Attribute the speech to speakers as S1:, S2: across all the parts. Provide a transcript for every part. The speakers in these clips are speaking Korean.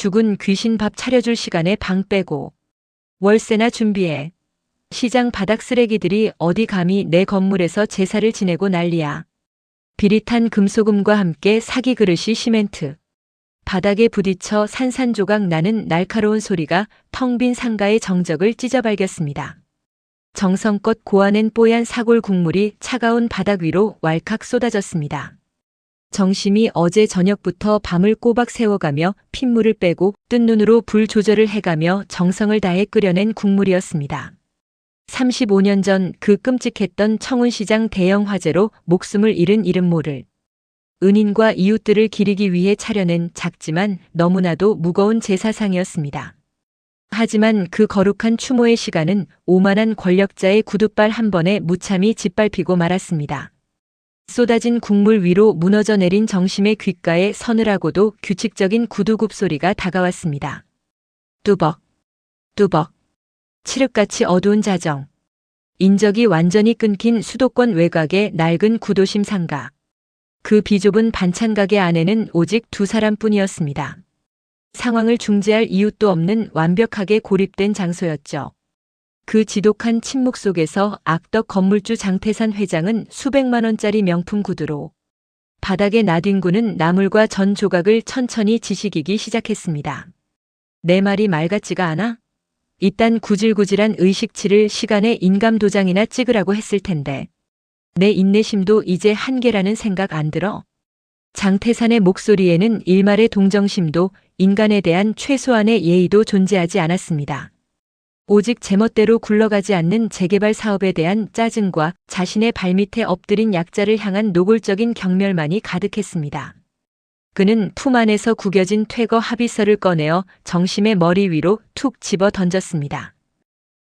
S1: 죽은 귀신 밥 차려줄 시간에 방 빼고 월세나 준비해. 시장 바닥 쓰레기들이 어디 감히 내 건물에서 제사를 지내고 난리야. 비릿한 금소금과 함께 사기 그릇이 시멘트. 바닥에 부딪혀 산산조각 나는 날카로운 소리가 텅 빈 상가의 정적을 찢어발겼습니다. 정성껏 고아낸 뽀얀 사골 국물이 차가운 바닥 위로 왈칵 쏟아졌습니다. 정심이 어제 저녁부터 밤을 꼬박 새워가며 핏물을 빼고 뜬 눈으로 불 조절을 해가며 정성을 다해 끓여낸 국물이었습니다. 35년 전 그 끔찍했던 청운시장 대형 화재로 목숨을 잃은 이름 모를 은인과 이웃들을 기리기 위해 차려낸 작지만 너무나도 무거운 제사상이었습니다. 하지만 그 거룩한 추모의 시간은 오만한 권력자의 구둣발 한 번에 무참히 짓밟히고 말았습니다. 쏟아진 국물 위로 무너져 내린 정심의 귓가에 서늘하고도 규칙적인 구두굽 소리가 다가왔습니다. 뚜벅, 뚜벅. 칠흑같이 어두운 자정. 인적이 완전히 끊긴 수도권 외곽의 낡은 구도심 상가. 그 비좁은 반찬 가게 안에는 오직 두 사람뿐이었습니다. 상황을 중재할 이웃도 없는 완벽하게 고립된 장소였죠. 그 지독한 침묵 속에서 악덕 건물주 장태산 회장은 수백만 원짜리 명품 구두로 바닥에 나뒹구는 나물과 전 조각을 천천히 지식이기 시작했습니다. 내 말이 말 같지가 않아? 이딴 구질구질한 의식치를 시간에 인감도장이나 찍으라고 했을 텐데 내 인내심도 이제 한계라는 생각 안 들어? 장태산의 목소리에는 일말의 동정심도 인간에 대한 최소한의 예의도 존재하지 않았습니다. 오직 제멋대로 굴러가지 않는 재개발 사업에 대한 짜증과 자신의 발밑에 엎드린 약자를 향한 노골적인 경멸만이 가득했습니다. 그는 품 안에서 구겨진 퇴거 합의서를 꺼내어 정심의 머리 위로 툭 집어 던졌습니다.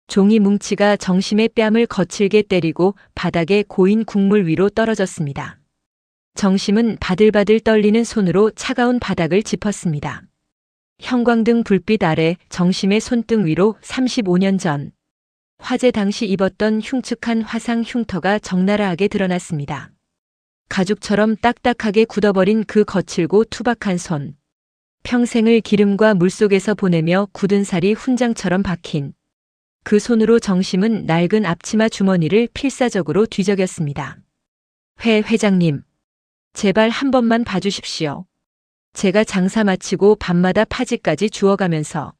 S1: 종이 뭉치가 정심의 뺨을 거칠게 때리고 바닥에 고인 국물 위로 떨어졌습니다. 정심은 바들바들 떨리는 손으로 차가운 바닥을 짚었습니다. 형광등 불빛 아래 정심의 손등 위로 35년 전 화재 당시 입었던 흉측한 화상 흉터가 적나라하게 드러났습니다. 가죽처럼 딱딱하게 굳어버린 그 거칠고 투박한 손. 평생을 기름과 물속에서 보내며 굳은 살이 훈장처럼 박힌 그 손으로 정심은 낡은 앞치마 주머니를 필사적으로 뒤적였습니다. 회장님, 제발 한 번만 봐주십시오. 제가 장사 마치고 밤마다 파지까지 주워가면서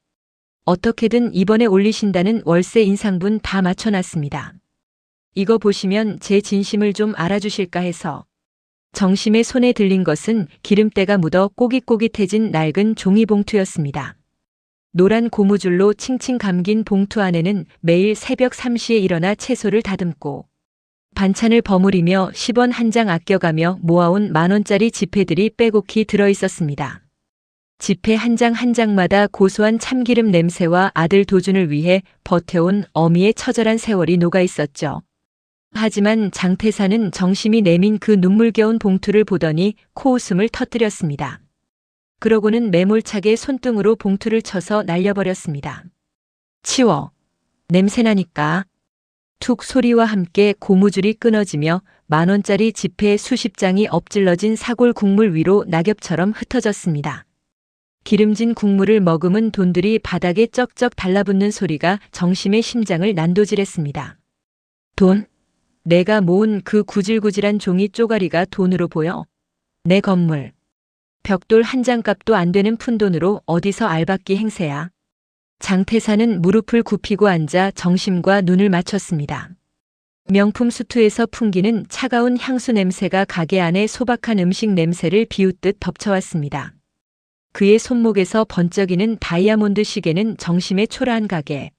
S1: 어떻게든 이번에 올리신다는 월세 인상분 다 맞춰놨습니다. 이거 보시면 제 진심을 좀 알아주실까 해서. 정심의 손에 들린 것은 기름때가 묻어 꼬깃꼬깃해진 낡은 종이봉투였습니다. 노란 고무줄로 칭칭 감긴 봉투 안에는 매일 새벽 3시에 일어나 채소를 다듬고 반찬을 버무리며 10원 한 장 아껴가며 모아온 만원짜리 지폐들이 빼곡히 들어있었습니다. 지폐 한 장 한 장마다 고소한 참기름 냄새와 아들 도준을 위해 버텨온 어미의 처절한 세월이 녹아있었죠. 하지만 장태산은 정심이 내민 그 눈물겨운 봉투를 보더니 코웃음을 터뜨렸습니다. 그러고는 매몰차게 손등으로 봉투를 쳐서 날려버렸습니다. 치워. 냄새나니까. 툭 소리와 함께 고무줄이 끊어지며 만원짜리 지폐 수십 장이 엎질러진 사골 국물 위로 낙엽처럼 흩어졌습니다. 기름진 국물을 머금은 돈들이 바닥에 쩍쩍 달라붙는 소리가 정심의 심장을 난도질했습니다. 돈? 내가 모은 그 구질구질한 종이 쪼가리가 돈으로 보여? 내 건물. 벽돌 한 장값도 안 되는 푼돈으로 어디서 알박기 행세야? 장태산은 무릎을 굽히고 앉아 정심과 눈을 맞췄습니다. 명품 수투에서 풍기는 차가운 향수 냄새가 가게 안에 소박한 음식 냄새를 비웃듯 덮쳐왔습니다. 그의 손목에서 번쩍이는 다이아몬드 시계는 정심의 초라한 가게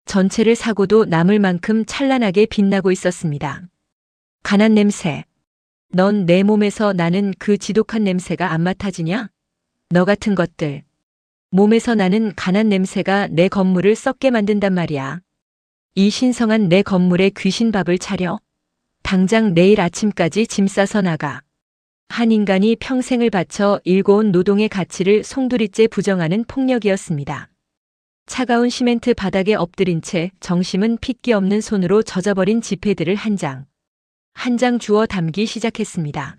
S1: 전체를 사고도 남을 만큼 찬란하게 빛나고 있었습니다. 가난 냄새. 넌 내 몸에서 나는 그 지독한 냄새가 안 맡아지냐? 너 같은 것들. 몸에서 나는 가난 냄새가 내 건물을 썩게 만든단 말이야. 이 신성한 내 건물에 귀신밥을 차려? 당장 내일 아침까지 짐 싸서 나가. 한 인간이 평생을 바쳐 일궈온 노동의 가치를 송두리째 부정하는 폭력이었습니다. 차가운 시멘트 바닥에 엎드린 채 정심은 핏기 없는 손으로 젖어버린 지폐들을 한 장 한 장 주워 담기 시작했습니다.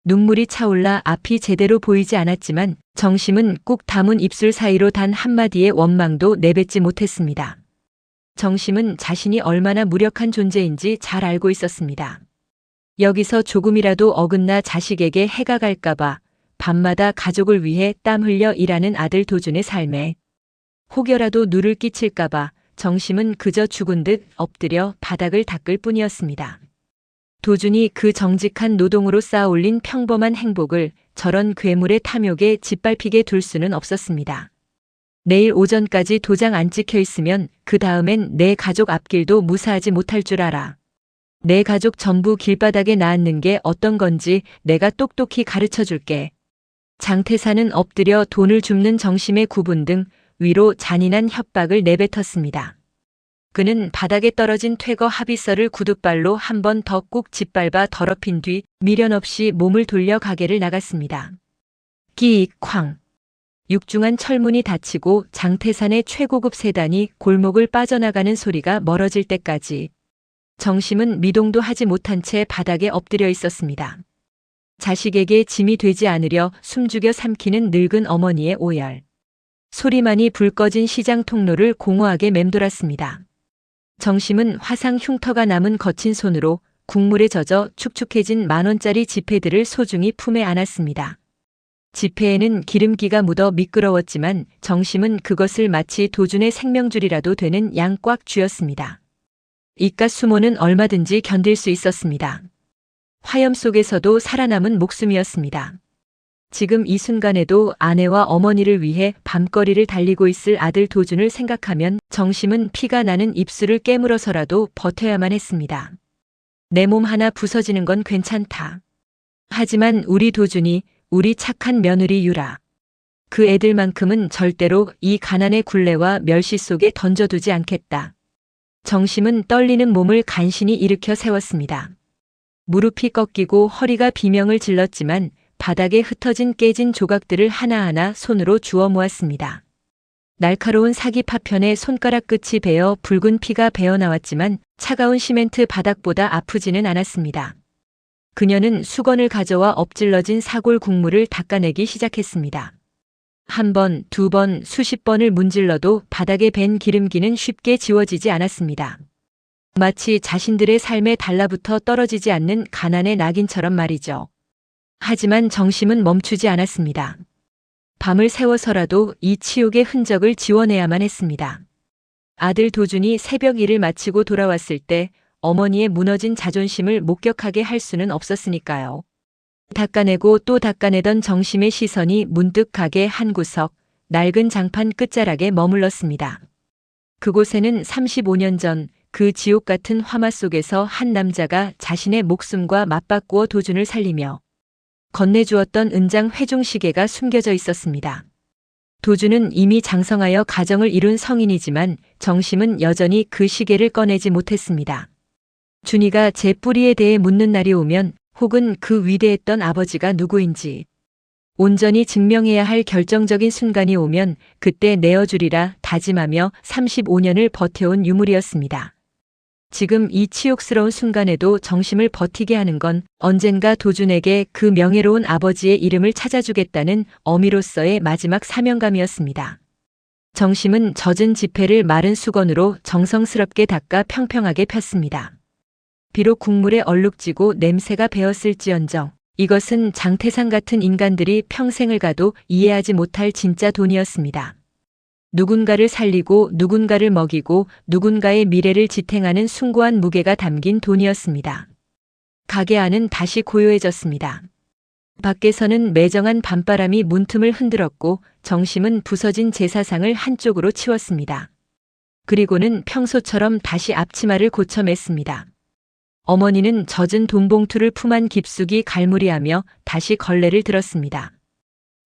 S1: 눈물이 차올라 앞이 제대로 보이지 않았지만 정심은 꾹 담은 입술 사이로 단 한마디의 원망도 내뱉지 못했습니다. 정심은 자신이 얼마나 무력한 존재인지 잘 알고 있었습니다. 여기서 조금이라도 어긋나 자식에게 해가 갈까봐 밤마다 가족을 위해 땀 흘려 일하는 아들 도준의 삶에 혹여라도 누를 끼칠까봐 정심은 그저 죽은 듯 엎드려 바닥을 닦을 뿐이었습니다. 도준이 그 정직한 노동으로 쌓아올린 평범한 행복을 저런 괴물의 탐욕에 짓밟히게 둘 수는 없었습니다. 내일 오전까지 도장 안 찍혀 있으면 그 다음엔 내 가족 앞길도 무사하지 못할 줄 알아. 내 가족 전부 길바닥에 낳는 게 어떤 건지 내가 똑똑히 가르쳐 줄게. 장태사는 엎드려 돈을 줍는 정심의 구분 등 위로 잔인한 협박을 내뱉었습니다. 그는 바닥에 떨어진 퇴거 합의서를 구둣발로 한 번 더 꾹 짓밟아 더럽힌 뒤 미련 없이 몸을 돌려 가게를 나갔습니다. 끼익 쾅. 육중한 철문이 닫히고 장태산의 최고급 세단이 골목을 빠져나가는 소리가 멀어질 때까지 정심은 미동도 하지 못한 채 바닥에 엎드려 있었습니다. 자식에게 짐이 되지 않으려 숨죽여 삼키는 늙은 어머니의 오열. 소리만이 불 꺼진 시장 통로를 공허하게 맴돌았습니다. 정심은 화상 흉터가 남은 거친 손으로 국물에 젖어 축축해진 만원짜리 지폐들을 소중히 품에 안았습니다. 지폐에는 기름기가 묻어 미끄러웠지만 정심은 그것을 마치 도준의 생명줄이라도 되는 양 꽉 쥐었습니다. 이깟 수모는 얼마든지 견딜 수 있었습니다. 화염 속에서도 살아남은 목숨이었습니다. 지금 이 순간에도 아내와 어머니를 위해 밤거리를 달리고 있을 아들 도준을 생각하면 정심은 피가 나는 입술을 깨물어서라도 버텨야만 했습니다. 내 몸 하나 부서지는 건 괜찮다. 하지만 우리 도준이, 우리 착한 며느리 유라. 그 애들만큼은 절대로 이 가난의 굴레와 멸시 속에 던져두지 않겠다. 정심은 떨리는 몸을 간신히 일으켜 세웠습니다. 무릎이 꺾이고 허리가 비명을 질렀지만 바닥에 흩어진 깨진 조각들을 하나하나 손으로 주워 모았습니다. 날카로운 사기 파편에 손가락 끝이 베어 붉은 피가 배어나왔지만 차가운 시멘트 바닥보다 아프지는 않았습니다. 그녀는 수건을 가져와 엎질러진 사골 국물을 닦아내기 시작했습니다. 한 번, 두 번, 수십 번을 문질러도 바닥에 밴 기름기는 쉽게 지워지지 않았습니다. 마치 자신들의 삶에 달라붙어 떨어지지 않는 가난의 낙인처럼 말이죠. 하지만 정심은 멈추지 않았습니다. 밤을 새워서라도 이 치욕의 흔적을 지워내야만 했습니다. 아들 도준이 새벽 일을 마치고 돌아왔을 때 어머니의 무너진 자존심을 목격하게 할 수는 없었으니까요. 닦아내고 또 닦아내던 정심의 시선이 문득 가게 한 구석, 낡은 장판 끝자락에 머물렀습니다. 그곳에는 35년 전 그 지옥 같은 화마 속에서 한 남자가 자신의 목숨과 맞바꾸어 도준을 살리며 건네주었던 은장 회중시계가 숨겨져 있었습니다. 도준은 이미 장성하여 가정을 이룬 성인이지만 정심은 여전히 그 시계를 꺼내지 못했습니다. 준이가 제 뿌리에 대해 묻는 날이 오면 혹은 그 위대했던 아버지가 누구인지 온전히 증명해야 할 결정적인 순간이 오면 그때 내어주리라 다짐하며 35년을 버텨온 유물이었습니다. 지금 이 치욕스러운 순간에도 정심을 버티게 하는 건 언젠가 도준에게 그 명예로운 아버지의 이름을 찾아주겠다는 어미로서의 마지막 사명감이었습니다. 정심은 젖은 지폐를 마른 수건으로 정성스럽게 닦아 평평하게 폈습니다. 비록 국물에 얼룩지고 냄새가 배었을지언정 이것은 장태상 같은 인간들이 평생을 가도 이해하지 못할 진짜 돈이었습니다. 누군가를 살리고 누군가를 먹이고 누군가의 미래를 지탱하는 숭고한 무게가 담긴 돈이었습니다. 가게 안은 다시 고요해졌습니다. 밖에서는 매정한 밤바람이 문틈을 흔들었고 정심은 부서진 제사상을 한쪽으로 치웠습니다. 그리고는 평소처럼 다시 앞치마를 고쳐 맸습니다. 어머니는 젖은 돈봉투를 품 안 깊숙이 갈무리하며 다시 걸레를 들었습니다.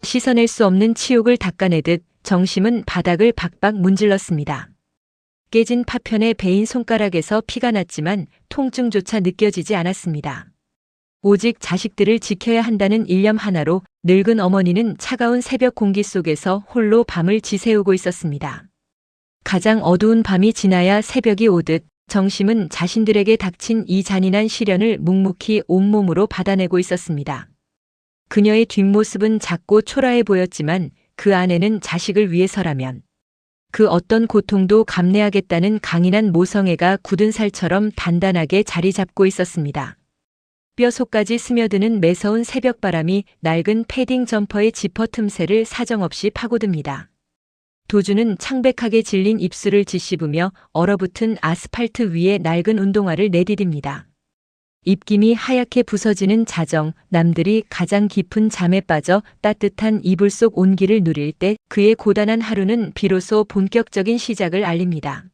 S1: 씻어낼 수 없는 치욕을 닦아내듯 정심은 바닥을 박박 문질렀습니다. 깨진 파편에 베인 손가락에서 피가 났지만 통증조차 느껴지지 않았습니다. 오직 자식들을 지켜야 한다는 일념 하나로 늙은 어머니는 차가운 새벽 공기 속에서 홀로 밤을 지새우고 있었습니다. 가장 어두운 밤이 지나야 새벽이 오듯 정심은 자신들에게 닥친 이 잔인한 시련을 묵묵히 온몸으로 받아내고 있었습니다. 그녀의 뒷모습은 작고 초라해 보였지만 그 안에는 자식을 위해서라면 그 어떤 고통도 감내하겠다는 강인한 모성애가 굳은 살처럼 단단하게 자리 잡고 있었습니다. 뼈속까지 스며드는 매서운 새벽바람이 낡은 패딩 점퍼의 지퍼 틈새를 사정없이 파고듭니다. 도주는 창백하게 질린 입술을 짓씹으며 얼어붙은 아스팔트 위에 낡은 운동화를 내디딥니다. 입김이 하얗게 부서지는 자정, 남들이 가장 깊은 잠에 빠져 따뜻한 이불 속 온기를 누릴 때 그의 고단한 하루는 비로소 본격적인 시작을 알립니다.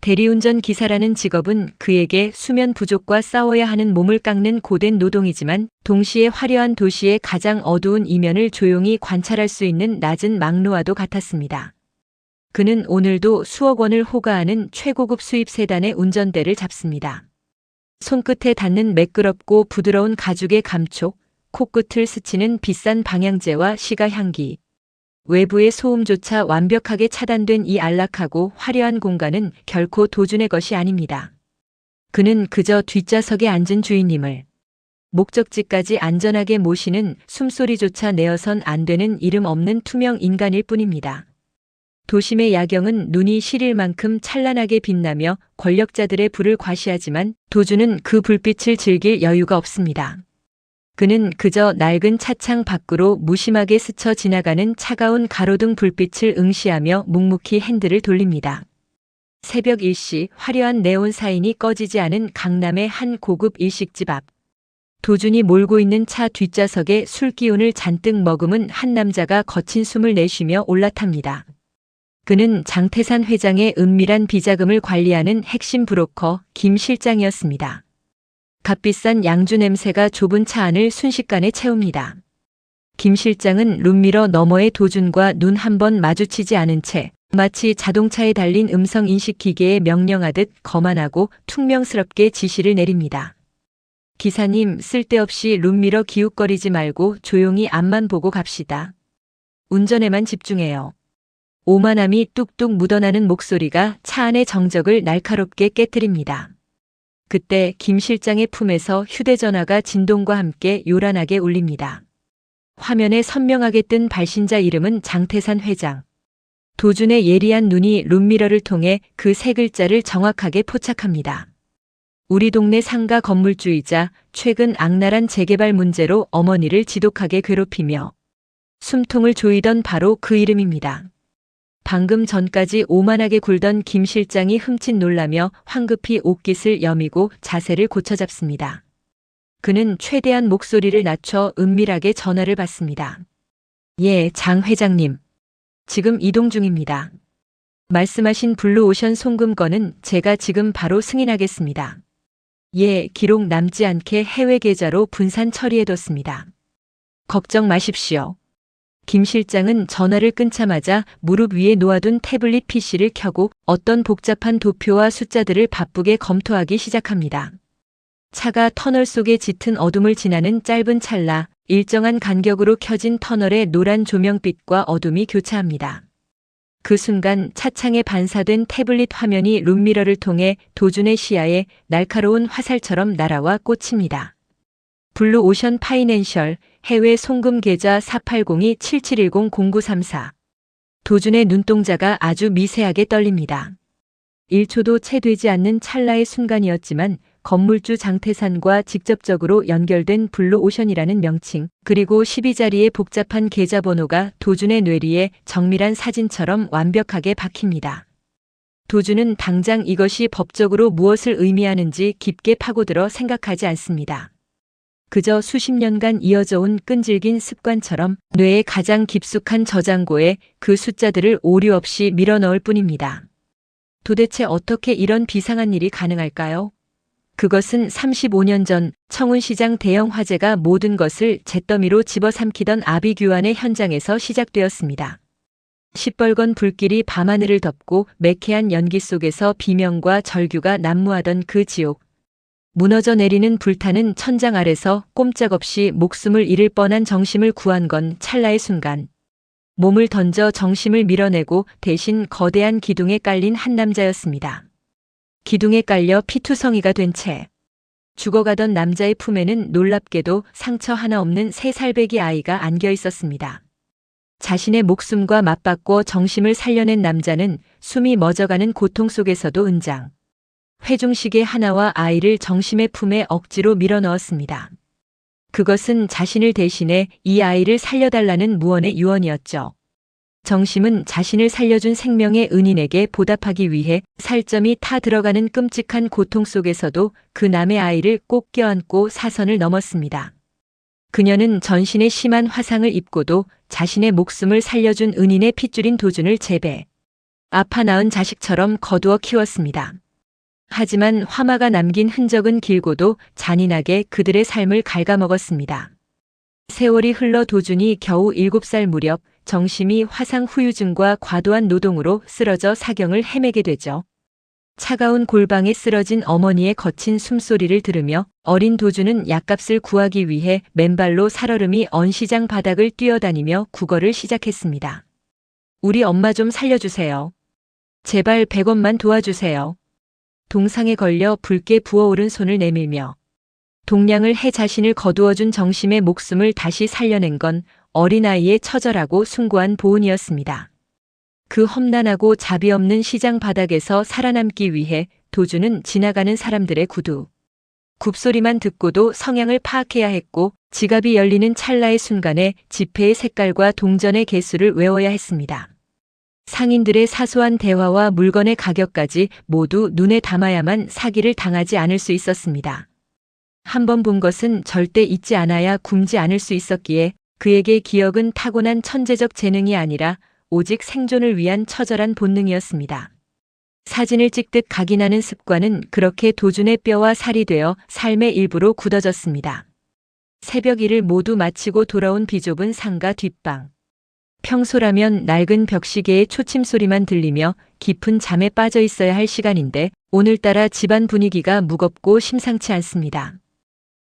S1: 대리운전 기사라는 직업은 그에게 수면 부족과 싸워야 하는 몸을 깎는 고된 노동이지만 동시에 화려한 도시의 가장 어두운 이면을 조용히 관찰할 수 있는 낮은 막루와도 같았습니다. 그는 오늘도 수억 원을 호가하는 최고급 수입 세단의 운전대를 잡습니다. 손끝에 닿는 매끄럽고 부드러운 가죽의 감촉, 코끝을 스치는 비싼 방향제와 시가 향기. 외부의 소음조차 완벽하게 차단된 이 안락하고 화려한 공간은 결코 도준의 것이 아닙니다. 그는 그저 뒷좌석에 앉은 주인님을 목적지까지 안전하게 모시는 숨소리조차 내어선 안 되는 이름 없는 투명 인간일 뿐입니다. 도심의 야경은 눈이 시릴 만큼 찬란하게 빛나며 권력자들의 부를 과시하지만 도주는 그 불빛을 즐길 여유가 없습니다. 그는 그저 낡은 차창 밖으로 무심하게 스쳐 지나가는 차가운 가로등 불빛을 응시하며 묵묵히 핸들을 돌립니다. 새벽 1시 화려한 네온 사인이 꺼지지 않은 강남의 한 고급 일식집 앞. 도준이 몰고 있는 차 뒷좌석에 술 기운을 잔뜩 머금은 한 남자가 거친 숨을 내쉬며 올라탑니다. 그는 장태산 회장의 은밀한 비자금을 관리하는 핵심 브로커 김 실장이었습니다. 값비싼 양주 냄새가 좁은 차 안을 순식간에 채웁니다. 김 실장은 룸미러 너머의 도준과 눈 한 번 마주치지 않은 채 마치 자동차에 달린 음성 인식 기계에 명령하듯 거만하고 퉁명스럽게 지시를 내립니다. 기사님, 쓸데없이 룸미러 기웃거리지 말고 조용히 앞만 보고 갑시다. 운전에만 집중해요. 오만함이 뚝뚝 묻어나는 목소리가 차 안의 정적을 날카롭게 깨뜨립니다. 그때 김 실장의 품에서 휴대전화가 진동과 함께 요란하게 울립니다. 화면에 선명하게 뜬 발신자 이름은 장태산 회장. 도준의 예리한 눈이 룸미러를 통해 그 세 글자를 정확하게 포착합니다. 우리 동네 상가 건물주이자 최근 악랄한 재개발 문제로 어머니를 지독하게 괴롭히며 숨통을 조이던 바로 그 이름입니다. 방금 전까지 오만하게 굴던 김 실장이 흠칫 놀라며 황급히 옷깃을 여미고 자세를 고쳐잡습니다. 그는 최대한 목소리를 낮춰 은밀하게 전화를 받습니다. 예, 장 회장님. 지금 이동 중입니다. 말씀하신 블루오션 송금건은 제가 지금 바로 승인하겠습니다. 예, 기록 남지 않게 해외 계좌로 분산 처리해뒀습니다. 걱정 마십시오. 김 실장은 전화를 끊자마자 무릎 위에 놓아둔 태블릿 PC를 켜고 어떤 복잡한 도표와 숫자들을 바쁘게 검토하기 시작합니다. 차가 터널 속의 짙은 어둠을 지나는 짧은 찰나, 일정한 간격으로 켜진 터널의 노란 조명빛과 어둠이 교차합니다. 그 순간 차창에 반사된 태블릿 화면이 룸미러를 통해 도준의 시야에 날카로운 화살처럼 날아와 꽂힙니다. 블루오션 파이낸셜 해외 송금 계좌 480-2710-0934. 도준의 눈동자가 아주 미세하게 떨립니다. 1초도 채 되지 않는 찰나의 순간이었지만 건물주 장태산과 직접적으로 연결된 블루오션이라는 명칭, 그리고 12자리의 복잡한 계좌번호가 도준의 뇌리에 정밀한 사진처럼 완벽하게 박힙니다. 도준은 당장 이것이 법적으로 무엇을 의미하는지 깊게 파고들어 생각하지 않습니다. 그저 수십 년간 이어져 온 끈질긴 습관처럼 뇌의 가장 깊숙한 저장고에 그 숫자들을 오류 없이 밀어넣을 뿐입니다. 도대체 어떻게 이런 비상한 일이 가능할까요? 그것은 35년 전 청운시장 대형 화재가 모든 것을 잿더미로 집어삼키던 아비규환의 현장에서 시작되었습니다. 시뻘건 불길이 밤하늘을 덮고 매캐한 연기 속에서 비명과 절규가 난무하던 그 지옥. 무너져 내리는 불타는 천장 아래서 꼼짝없이 목숨을 잃을 뻔한 정심을 구한 건 찰나의 순간. 몸을 던져 정심을 밀어내고 대신 거대한 기둥에 깔린 한 남자였습니다. 기둥에 깔려 피투성이가 된 채 죽어가던 남자의 품에는 놀랍게도 상처 하나 없는 3살배기 아이가 안겨 있었습니다. 자신의 목숨과 맞바꿔 정심을 살려낸 남자는 숨이 멎어가는 고통 속에서도 은장 회중시계 하나와 아이를 정심의 품에 억지로 밀어넣었습니다. 그것은 자신을 대신해 이 아이를 살려달라는 무언의 유언이었죠. 정심은 자신을 살려준 생명의 은인에게 보답하기 위해 살점이 타 들어가는 끔찍한 고통 속에서도 그 남의 아이를 꼭 껴안고 사선을 넘었습니다. 그녀는 전신에 심한 화상을 입고도 자신의 목숨을 살려준 은인의 핏줄인 도준을 제배 아파 낳은 자식처럼 거두어 키웠습니다. 하지만 화마가 남긴 흔적은 길고도 잔인하게 그들의 삶을 갉아먹었습니다. 세월이 흘러 도준이 겨우 7살 무렵 정심이 화상 후유증과 과도한 노동으로 쓰러져 사경을 헤매게 되죠. 차가운 골방에 쓰러진 어머니의 거친 숨소리를 들으며 어린 도준은 약값을 구하기 위해 맨발로 살얼음이 언 시장 바닥을 뛰어다니며 구걸을 시작했습니다. 우리 엄마 좀 살려주세요. 제발 100원만 도와주세요. 동상에 걸려 붉게 부어오른 손을 내밀며 동량을 해 자신을 거두어준 정심의 목숨을 다시 살려낸 건 어린아이의 처절하고 숭고한 보은이었습니다. 그 험난하고 자비 없는 시장 바닥에서 살아남기 위해 도준은 지나가는 사람들의 구두, 굽소리만 듣고도 성향을 파악해야 했고 지갑이 열리는 찰나의 순간에 지폐의 색깔과 동전의 개수를 외워야 했습니다. 상인들의 사소한 대화와 물건의 가격까지 모두 눈에 담아야만 사기를 당하지 않을 수 있었습니다. 한 번 본 것은 절대 잊지 않아야 굶지 않을 수 있었기에 그에게 기억은 타고난 천재적 재능이 아니라 오직 생존을 위한 처절한 본능이었습니다. 사진을 찍듯 각인하는 습관은 그렇게 도준의 뼈와 살이 되어 삶의 일부로 굳어졌습니다. 새벽 일을 모두 마치고 돌아온 비좁은 상가 뒷방. 평소라면 낡은 벽시계의 초침 소리만 들리며 깊은 잠에 빠져 있어야 할 시간인데 오늘따라 집안 분위기가 무겁고 심상치 않습니다.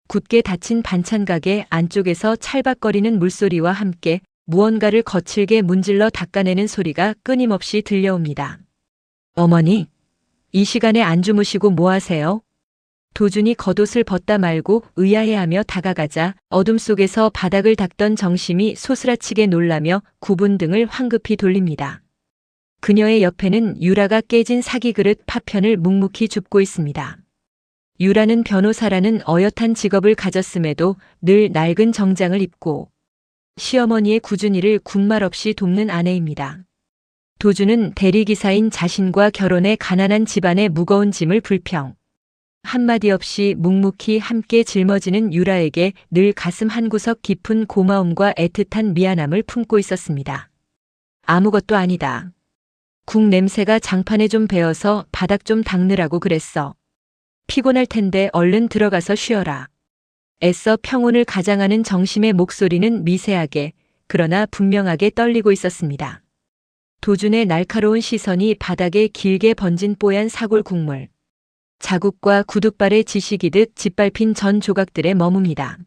S1: 굳게 닫힌 반찬 가게 안쪽에서 찰박거리는 물소리와 함께 무언가를 거칠게 문질러 닦아내는 소리가 끊임없이 들려옵니다. 어머니, 이 시간에 안 주무시고 뭐 하세요? 도준이 겉옷을 벗다 말고 의아해하며 다가가자 어둠 속에서 바닥을 닦던 정심이 소스라치게 놀라며 구분 등을 황급히 돌립니다. 그녀의 옆에는 유라가 깨진 사기 그릇 파편을 묵묵히 줍고 있습니다. 유라는 변호사라는 어엿한 직업을 가졌음에도 늘 낡은 정장을 입고 시어머니의 꾸준히 일을 군말 없이 돕는 아내입니다. 도준은 대리기사인 자신과 결혼해 가난한 집안의 무거운 짐을 불평 한마디 없이 묵묵히 함께 짊어지는 유라에게 늘 가슴 한구석 깊은 고마움과 애틋한 미안함을 품고 있었습니다. 아무것도 아니다. 국 냄새가 장판에 좀 배어서 바닥 좀 닦느라고 그랬어. 피곤할 텐데 얼른 들어가서 쉬어라. 애써 평온을 가장하는 정심의 목소리는 미세하게 그러나 분명하게 떨리고 있었습니다. 도준의 날카로운 시선이 바닥에 길게 번진 뽀얀 사골 국물, 자국과 구둣발에 지시기듯 짓밟힌 전 조각들에 머뭅니다.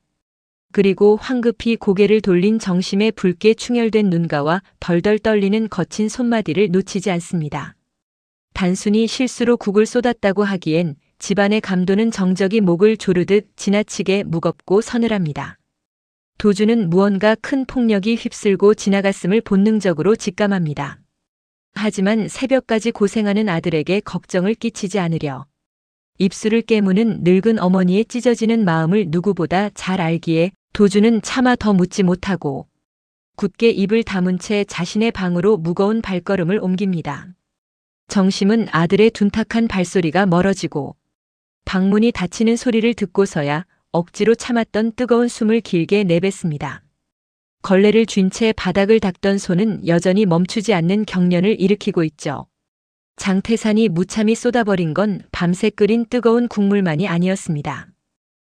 S1: 그리고 황급히 고개를 돌린 정심의 붉게 충혈된 눈가와 덜덜 떨리는 거친 손마디를 놓치지 않습니다. 단순히 실수로 국을 쏟았다고 하기엔 집안의 감도는 정적이 목을 조르듯 지나치게 무겁고 서늘합니다. 도준은 무언가 큰 폭력이 휩쓸고 지나갔음을 본능적으로 직감합니다. 하지만 새벽까지 고생하는 아들에게 걱정을 끼치지 않으려 입술을 깨무는 늙은 어머니의 찢어지는 마음을 누구보다 잘 알기에 도준은 차마 더 묻지 못하고 굳게 입을 다문 채 자신의 방으로 무거운 발걸음을 옮깁니다. 정심은 아들의 둔탁한 발소리가 멀어지고 방문이 닫히는 소리를 듣고서야 억지로 참았던 뜨거운 숨을 길게 내뱉습니다. 걸레를 쥔 채 바닥을 닦던 손은 여전히 멈추지 않는 경련을 일으키고 있죠. 장태산이 무참히 쏟아버린 건 밤새 끓인 뜨거운 국물만이 아니었습니다.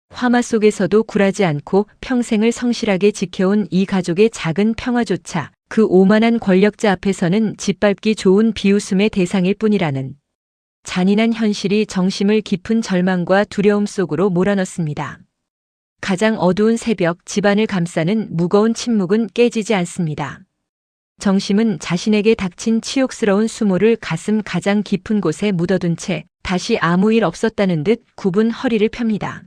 S1: 화마 속에서도 굴하지 않고 평생을 성실하게 지켜온 이 가족의 작은 평화조차 그 오만한 권력자 앞에서는 짓밟기 좋은 비웃음의 대상일 뿐이라는 잔인한 현실이 정심을 깊은 절망과 두려움 속으로 몰아넣습니다. 가장 어두운 새벽 집안을 감싸는 무거운 침묵은 깨지지 않습니다. 정심은 자신에게 닥친 치욕스러운 수모를 가슴 가장 깊은 곳에 묻어둔 채 다시 아무 일 없었다는 듯 굽은 허리를 펴니다.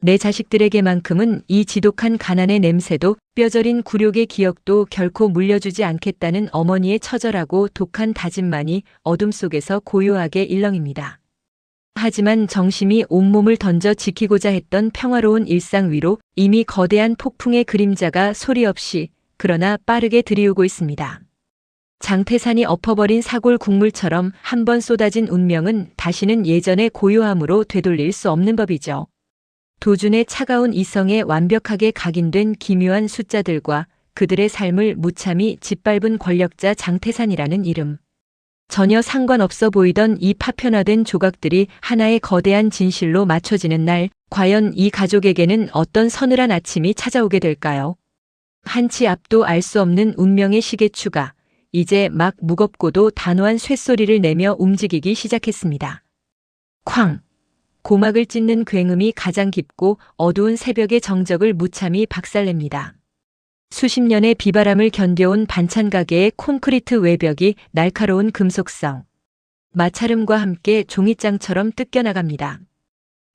S1: 내 자식들에게만큼은 이 지독한 가난의 냄새도 뼈저린 굴욕의 기억도 결코 물려주지 않겠다는 어머니의 처절하고 독한 다짐만이 어둠 속에서 고요하게 일렁입니다. 하지만 정심이 온몸을 던져 지키고자 했던 평화로운 일상 위로 이미 거대한 폭풍의 그림자가 소리 없이 그러나 빠르게 들이오고 있습니다. 장태산이 엎어버린 사골 국물처럼 한 번 쏟아진 운명은 다시는 예전의 고요함으로 되돌릴 수 없는 법이죠. 도준의 차가운 이성에 완벽하게 각인된 기묘한 숫자들과 그들의 삶을 무참히 짓밟은 권력자 장태산이라는 이름. 전혀 상관없어 보이던 이 파편화된 조각들이 하나의 거대한 진실로 맞춰지는 날, 과연 이 가족에게는 어떤 서늘한 아침이 찾아오게 될까요? 한치 앞도 알 수 없는 운명의 시계추가 이제 막 무겁고도 단호한 쇳소리를 내며 움직이기 시작했습니다. 쾅! 고막을 찢는 굉음이 가장 깊고 어두운 새벽의 정적을 무참히 박살냅니다. 수십 년의 비바람을 견뎌온 반찬 가게의 콘크리트 외벽이 날카로운 금속성, 마찰음과 함께 종이장처럼 뜯겨나갑니다.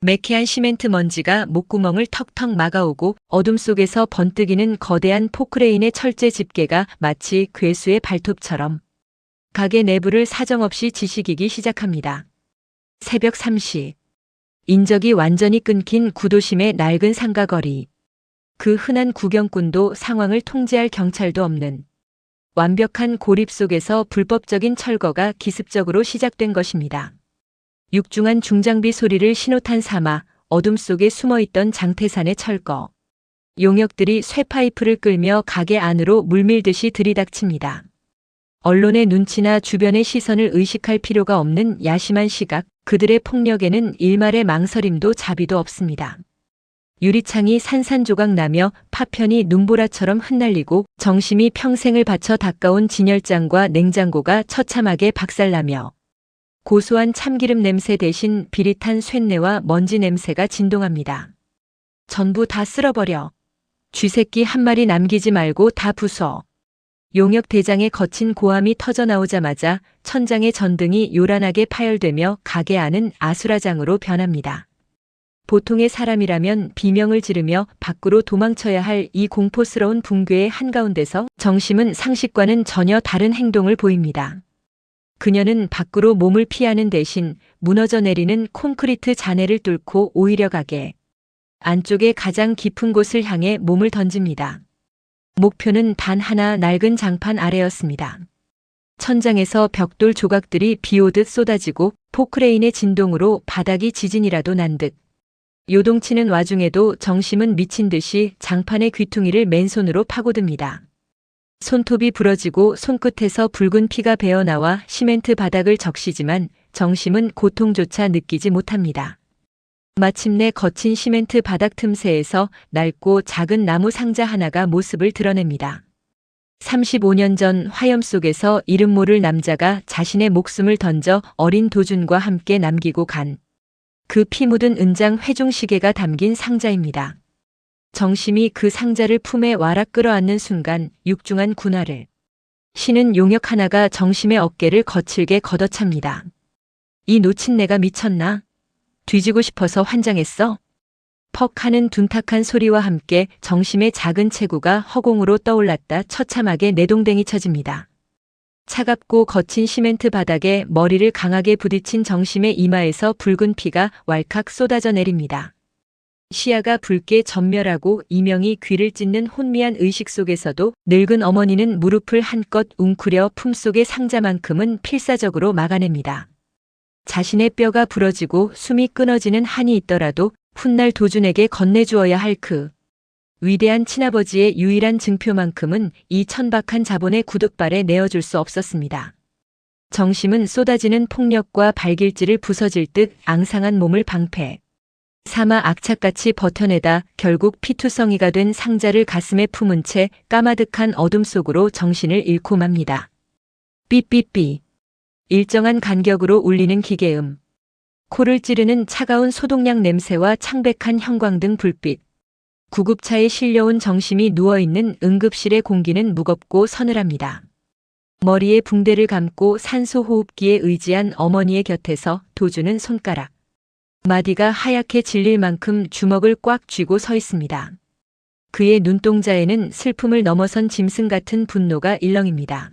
S1: 매캐한 시멘트 먼지가 목구멍을 턱턱 막아오고 어둠 속에서 번뜩이는 거대한 포크레인의 철제 집게가 마치 괴수의 발톱처럼 가게 내부를 사정없이 지식이기 시작합니다. 새벽 3시. 인적이 완전히 끊긴 구도심의 낡은 상가거리. 그 흔한 구경꾼도 상황을 통제할 경찰도 없는 완벽한 고립 속에서 불법적인 철거가 기습적으로 시작된 것입니다. 육중한 중장비 소리를 신호탄 삼아 어둠 속에 숨어있던 장태산의 철거. 용역들이 쇠파이프를 끌며 가게 안으로 물밀듯이 들이닥칩니다. 언론의 눈치나 주변의 시선을 의식할 필요가 없는 야심한 시각, 그들의 폭력에는 일말의 망설임도 자비도 없습니다. 유리창이 산산조각 나며 파편이 눈보라처럼 흩날리고 정심이 평생을 바쳐 닦아온 진열장과 냉장고가 처참하게 박살나며 고소한 참기름 냄새 대신 비릿한 쇳내와 먼지 냄새가 진동합니다. 전부 다 쓸어버려. 쥐새끼 한 마리 남기지 말고 다 부숴. 용역 대장의 거친 고함이 터져나오자마자 천장의 전등이 요란하게 파열되며 가게 안은 아수라장으로 변합니다. 보통의 사람이라면 비명을 지르며 밖으로 도망쳐야 할 이 공포스러운 붕괴의 한가운데서 정심은 상식과는 전혀 다른 행동을 보입니다. 그녀는 밖으로 몸을 피하는 대신 무너져 내리는 콘크리트 잔해를 뚫고 오히려 가게 안쪽의 가장 깊은 곳을 향해 몸을 던집니다. 목표는 단 하나 낡은 장판 아래였습니다. 천장에서 벽돌 조각들이 비오듯 쏟아지고 포크레인의 진동으로 바닥이 지진이라도 난 듯. 요동치는 와중에도 정심은 미친 듯이 장판의 귀퉁이를 맨손으로 파고듭니다. 손톱이 부러지고 손끝에서 붉은 피가 배어나와 시멘트 바닥을 적시지만 정심은 고통조차 느끼지 못합니다. 마침내 거친 시멘트 바닥 틈새에서 낡고 작은 나무 상자 하나가 모습을 드러냅니다. 35년 전 화염 속에서 이름 모를 남자가 자신의 목숨을 던져 어린 도준과 함께 남기고 간 그 피 묻은 은장 회중시계가 담긴 상자입니다. 정심이 그 상자를 품에 와락 끌어안는 순간 육중한 군화를 신은 용역 하나가 정심의 어깨를 거칠게 걷어찹니다. 이 놓친 내가 미쳤나? 뒤지고 싶어서 환장했어? 퍽 하는 둔탁한 소리와 함께 정심의 작은 체구가 허공으로 떠올랐다 처참하게 내동댕이 쳐집니다. 차갑고 거친 시멘트 바닥에 머리를 강하게 부딪힌 정심의 이마에서 붉은 피가 왈칵 쏟아져 내립니다. 시야가 붉게 전멸하고 이명이 귀를 찢는 혼미한 의식 속에서도 늙은 어머니는 무릎을 한껏 웅크려 품속의 상자만큼은 필사적으로 막아냅니다. 자신의 뼈가 부러지고 숨이 끊어지는 한이 있더라도 훗날 도준에게 건네주어야 할 그 위대한 친아버지의 유일한 증표만큼은 이 천박한 자본의 구둣발에 내어줄 수 없었습니다. 정심은 쏟아지는 폭력과 발길질을 부서질 듯 앙상한 몸을 방패 삼아 악착같이 버텨내다 결국 피투성이가 된 상자를 가슴에 품은 채 까마득한 어둠 속으로 정신을 잃고 맙니다. 삐삐삐. 일정한 간격으로 울리는 기계음. 코를 찌르는 차가운 소독약 냄새와 창백한 형광등 불빛. 구급차에 실려온 정심이 누워있는 응급실의 공기는 무겁고 서늘합니다. 머리에 붕대를 감고 산소 호흡기에 의지한 어머니의 곁에서 도주는 손가락 마디가 하얗게 질릴 만큼 주먹을 꽉 쥐고 서 있습니다. 그의 눈동자에는 슬픔을 넘어선 짐승 같은 분노가 일렁입니다.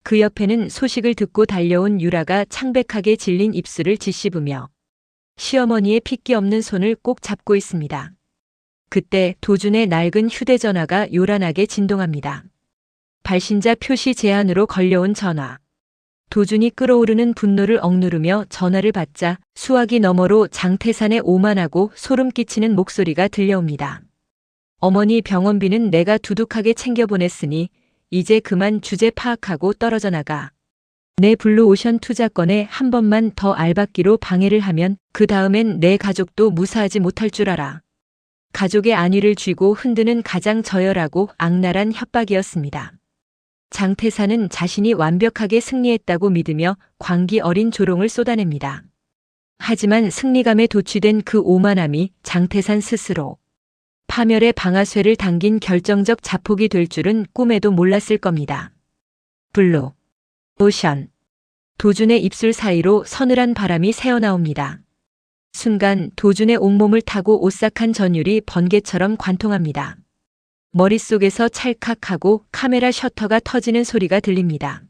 S1: 그 옆에는 소식을 듣고 달려온 유라가 창백하게 질린 입술을 짓씹으며 시어머니의 핏기 없는 손을 꼭 잡고 있습니다. 그때 도준의 낡은 휴대전화가 요란하게 진동합니다. 발신자 표시 제한으로 걸려온 전화. 도준이 끓어오르는 분노를 억누르며 전화를 받자 수화기 너머로 장태산의 오만하고 소름 끼치는 목소리가 들려옵니다. 어머니 병원비는 내가 두둑하게 챙겨보냈으니 이제 그만 주제 파악하고 떨어져 나가. 내 블루오션 투자건에 한 번만 더 알박기로 방해를 하면 그 다음엔 내 가족도 무사하지 못할 줄 알아. 가족의 안위를 쥐고 흔드는 가장 저열하고 악랄한 협박이었습니다. 장태산은 자신이 완벽하게 승리했다고 믿으며 광기 어린 조롱을 쏟아냅니다. 하지만 승리감에 도취된 그 오만함이 장태산 스스로 파멸의 방아쇠를 당긴 결정적 자폭이 될 줄은 꿈에도 몰랐을 겁니다. 블루 오션. 도준의 입술 사이로 서늘한 바람이 새어나옵니다. 순간 도준의 온몸을 타고 오싹한 전율이 번개처럼 관통합니다. 머릿속에서 찰칵하고 카메라 셔터가 터지는 소리가 들립니다.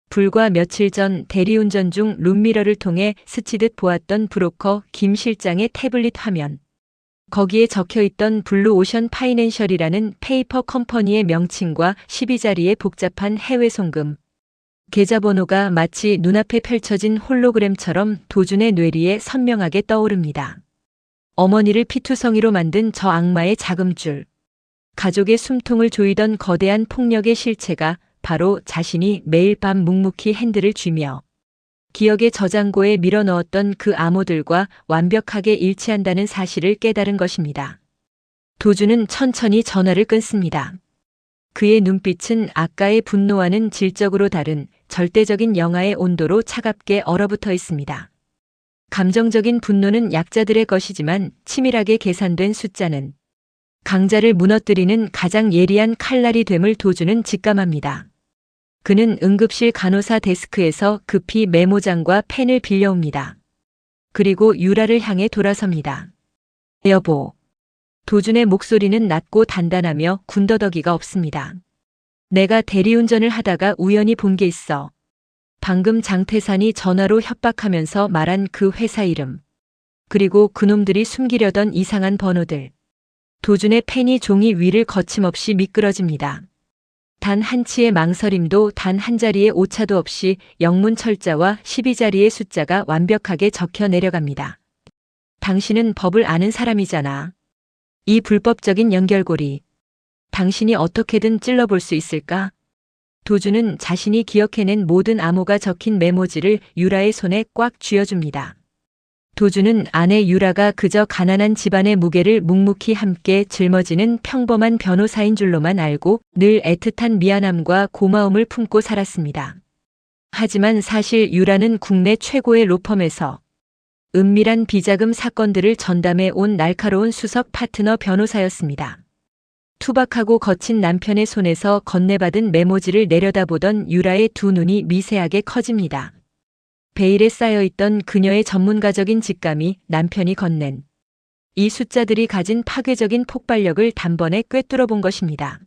S1: 불과 며칠 전 대리운전 중 룸미러를 통해 스치듯 보았던 브로커 김 실장의 태블릿 화면. 거기에 적혀있던 블루오션 파이낸셜이라는 페이퍼 컴퍼니의 명칭과 12자리의 복잡한 해외 송금. 계좌번호가 마치 눈앞에 펼쳐진 홀로그램처럼 도준의 뇌리에 선명하게 떠오릅니다. 어머니를 피투성이로 만든 저 악마의 자금줄. 가족의 숨통을 조이던 거대한 폭력의 실체가 바로 자신이 매일 밤 묵묵히 핸들을 쥐며 기억의 저장고에 밀어넣었던 그 암호들과 완벽하게 일치한다는 사실을 깨달은 것입니다. 도준은 천천히 전화를 끊습니다. 그의 눈빛은 아까의 분노와는 질적으로 다른 절대적인 영하의 온도로 차갑게 얼어붙어 있습니다. 감정적인 분노는 약자들의 것이지만 치밀하게 계산된 숫자는 강자를 무너뜨리는 가장 예리한 칼날이 됨을 도준은 직감합니다. 그는 응급실 간호사 데스크에서 급히 메모장과 펜을 빌려옵니다. 그리고 유라를 향해 돌아섭니다. 여보. 도준의 목소리는 낮고 단단하며 군더더기가 없습니다. 내가 대리운전을 하다가 우연히 본 게 있어. 방금 장태산이 전화로 협박하면서 말한 그 회사 이름. 그리고 그놈들이 숨기려던 이상한 번호들. 도준의 펜이 종이 위를 거침없이 미끄러집니다. 단 한 치의 망설임도 단 한 자리의 오차도 없이 영문 철자와 12자리의 숫자가 완벽하게 적혀 내려갑니다. 당신은 법을 아는 사람이잖아. 이 불법적인 연결고리. 당신이 어떻게든 찔러볼 수 있을까? 도준은 자신이 기억해낸 모든 암호가 적힌 메모지를 유라의 손에 꽉 쥐어줍니다. 도준은 아내 유라가 그저 가난한 집안의 무게를 묵묵히 함께 짊어지는 평범한 변호사인 줄로만 알고 늘 애틋한 미안함과 고마움을 품고 살았습니다. 하지만 사실 유라는 국내 최고의 로펌에서 은밀한 비자금 사건들을 전담해 온 날카로운 수석 파트너 변호사였습니다. 투박하고 거친 남편의 손에서 건네받은 메모지를 내려다보던 유라의 두 눈이 미세하게 커집니다. 베일에 쌓여있던 그녀의 전문가적인 직감이 남편이 건넨 이 숫자들이 가진 파괴적인 폭발력을 단번에 꿰뚫어 본 것입니다.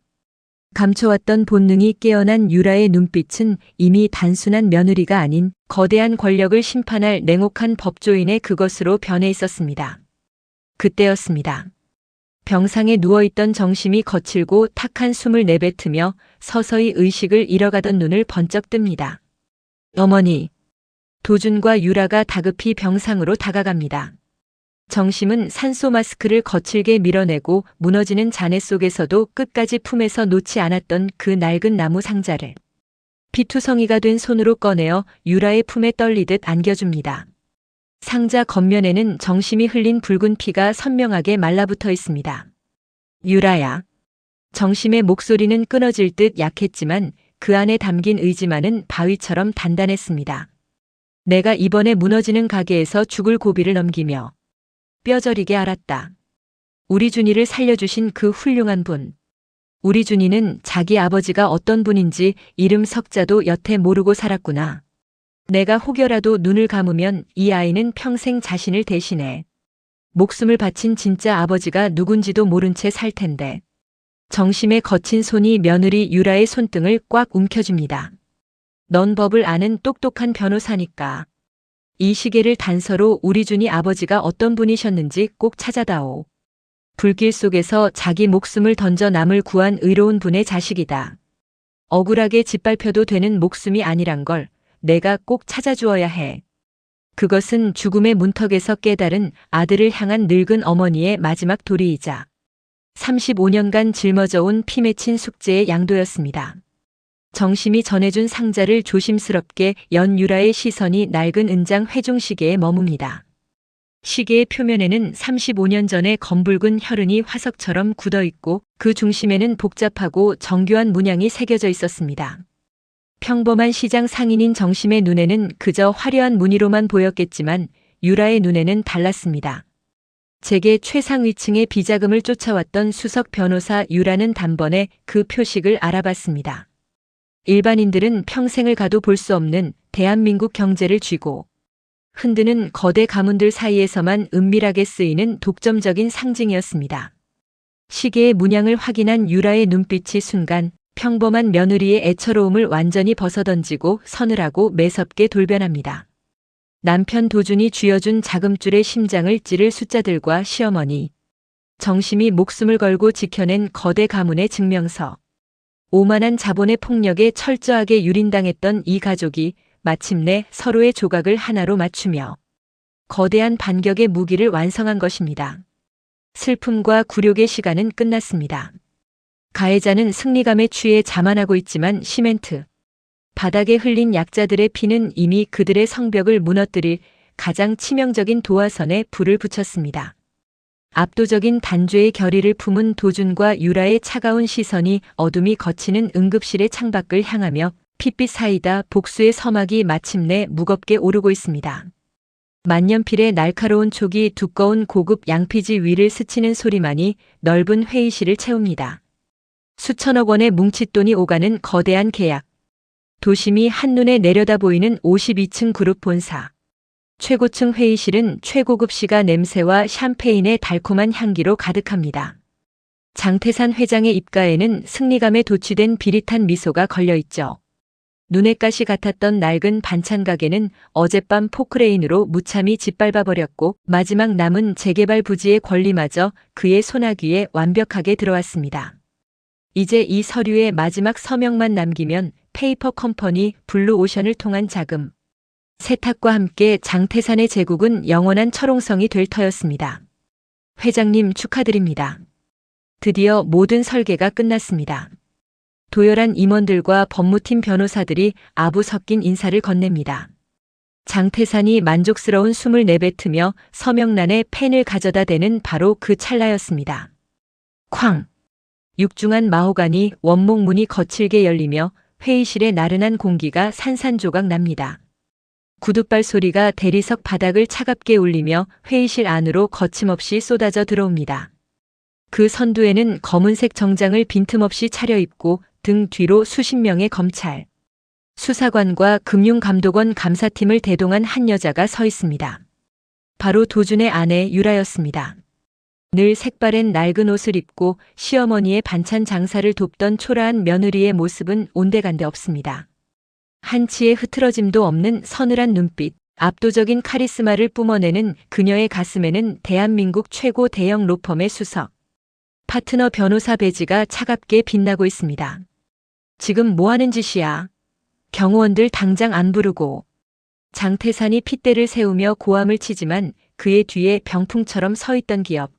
S1: 감춰왔던 본능이 깨어난 유라의 눈빛은 이미 단순한 며느리가 아닌 거대한 권력을 심판할 냉혹한 법조인의 그것으로 변해 있었습니다. 그때였습니다. 병상에 누워있던 정심이 거칠고 탁한 숨을 내뱉으며 서서히 의식을 잃어가던 눈을 번쩍 뜹니다. 어머니. 도준과 유라가 다급히 병상으로 다가갑니다. 정심은 산소 마스크를 거칠게 밀어내고 무너지는 잔해 속에서도 끝까지 품에서 놓지 않았던 그 낡은 나무 상자를 피투성이가 된 손으로 꺼내어 유라의 품에 떨리듯 안겨줍니다. 상자 겉면에는 정심이 흘린 붉은 피가 선명하게 말라붙어 있습니다. 유라야. 정심의 목소리는 끊어질 듯 약했지만 그 안에 담긴 의지만은 바위처럼 단단했습니다. 내가 이번에 무너지는 가게에서 죽을 고비를 넘기며 뼈저리게 알았다. 우리 준이를 살려주신 그 훌륭한 분. 우리 준이는 자기 아버지가 어떤 분인지 이름 석자도 여태 모르고 살았구나. 내가 혹여라도 눈을 감으면 이 아이는 평생 자신을 대신해 목숨을 바친 진짜 아버지가 누군지도 모른 채 살 텐데. 정심의 거친 손이 며느리 유라의 손등을 꽉 움켜줍니다. 넌 법을 아는 똑똑한 변호사니까 이 시계를 단서로 우리 준이 아버지가 어떤 분이셨는지 꼭 찾아다오. 불길 속에서 자기 목숨을 던져 남을 구한 의로운 분의 자식이다. 억울하게 짓밟혀도 되는 목숨이 아니란 걸 내가 꼭 찾아주어야 해. 그것은 죽음의 문턱에서 깨달은 아들을 향한 늙은 어머니의 마지막 도리이자 35년간 짊어져온 피 맺힌 숙제의 양도였습니다. 정심이 전해준 상자를 조심스럽게 연 유라의 시선이 낡은 은장 회중시계에 머뭅니다. 시계의 표면에는 35년 전의 검붉은 혈흔이 화석처럼 굳어있고 그 중심에는 복잡하고 정교한 문양이 새겨져 있었습니다. 평범한 시장 상인인 정심의 눈에는 그저 화려한 무늬로만 보였겠지만 유라의 눈에는 달랐습니다. 재계 최상위층의 비자금을 쫓아왔던 수석 변호사 유라는 단번에 그 표식을 알아봤습니다. 일반인들은 평생을 가도 볼 수 없는 대한민국 경제를 쥐고 흔드는 거대 가문들 사이에서만 은밀하게 쓰이는 독점적인 상징이었습니다. 시계의 문양을 확인한 유라의 눈빛이 순간 평범한 며느리의 애처로움을 완전히 벗어던지고 서늘하고 매섭게 돌변합니다. 남편 도준이 쥐어준 자금줄의 심장을 찌를 숫자들과 시어머니, 정심이 목숨을 걸고 지켜낸 거대 가문의 증명서, 오만한 자본의 폭력에 철저하게 유린당했던 이 가족이 마침내 서로의 조각을 하나로 맞추며 거대한 반격의 무기를 완성한 것입니다. 슬픔과 굴욕의 시간은 끝났습니다. 가해자는 승리감에 취해 자만하고 있지만 시멘트 바닥에 흘린 약자들의 피는 이미 그들의 성벽을 무너뜨릴 가장 치명적인 도화선에 불을 붙였습니다. 압도적인 단죄의 결의를 품은 도준과 유라의 차가운 시선이 어둠이 걷히는 응급실의 창밖을 향하며 핏빛 사이다 복수의 서막이 마침내 무겁게 오르고 있습니다. 만년필의 날카로운 촉이 두꺼운 고급 양피지 위를 스치는 소리만이 넓은 회의실을 채웁니다. 수천억 원의 뭉칫돈이 오가는 거대한 계약. 도심이 한눈에 내려다 보이는 52층 그룹 본사. 최고층 회의실은 최고급 시가 냄새와 샴페인의 달콤한 향기로 가득합니다. 장태산 회장의 입가에는 승리감에 도취된 비릿한 미소가 걸려있죠. 눈에 가시 같았던 낡은 반찬 가게는 어젯밤 포크레인으로 무참히 짓밟아버렸고 마지막 남은 재개발 부지의 권리마저 그의 소나귀에 완벽하게 들어왔습니다. 이제 이 서류의 마지막 서명만 남기면 페이퍼 컴퍼니 블루오션을 통한 자금, 세탁과 함께 장태산의 제국은 영원한 철옹성이 될 터였습니다. 회장님 축하드립니다. 드디어 모든 설계가 끝났습니다. 도열한 임원들과 법무팀 변호사들이 아부 섞인 인사를 건넵니다. 장태산이 만족스러운 숨을 내뱉으며 서명란에 펜을 가져다 대는 바로 그 찰나였습니다. 쾅! 육중한 마호가니 원목 문이 거칠게 열리며 회의실의 나른한 공기가 산산조각 납니다. 구둣발 소리가 대리석 바닥을 차갑게 울리며 회의실 안으로 거침없이 쏟아져 들어옵니다. 그 선두에는 검은색 정장을 빈틈없이 차려입고 등 뒤로 수십 명의 검찰, 수사관과 금융감독원 감사팀을 대동한 한 여자가 서 있습니다. 바로 도준의 아내 유라였습니다. 늘 색바랜 낡은 옷을 입고 시어머니의 반찬 장사를 돕던 초라한 며느리의 모습은 온데간데 없습니다. 한치의 흐트러짐도 없는 서늘한 눈빛, 압도적인 카리스마를 뿜어내는 그녀의 가슴에는 대한민국 최고 대형 로펌의 수석, 파트너 변호사 배지가 차갑게 빛나고 있습니다. 지금 뭐 하는 짓이야? 경호원들 당장 안 부르고. 장태산이 핏대를 세우며 고함을 치지만 그의 뒤에 병풍처럼 서 있던 기업,